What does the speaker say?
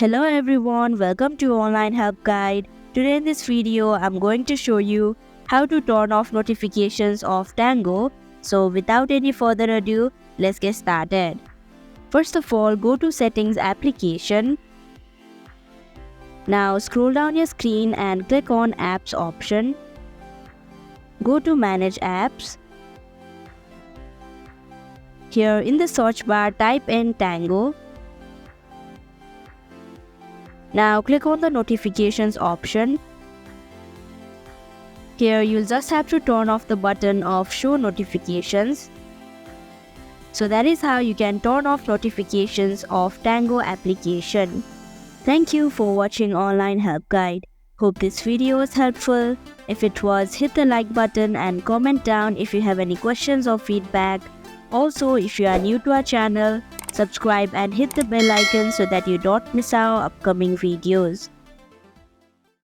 Hello everyone, welcome to Online Help Guide. Today in this video, I'm going to show you how to turn off notifications of Tango. So without any further ado, let's get started. First of all, go to Settings application. Now scroll down your screen and click on Apps option. Go to Manage Apps. Here in the search bar, type in Tango. Now click on the notifications option. Here you'll just have to turn off the button of show notifications. So that is how you can turn off notifications of Tango application. Thank you for watching Online Help Guide. Hope this video was helpful. If it was, hit the like button and comment down if you have any questions or feedback. Also, if you are new to our channel, subscribe and hit the bell icon so that you don't miss our upcoming videos.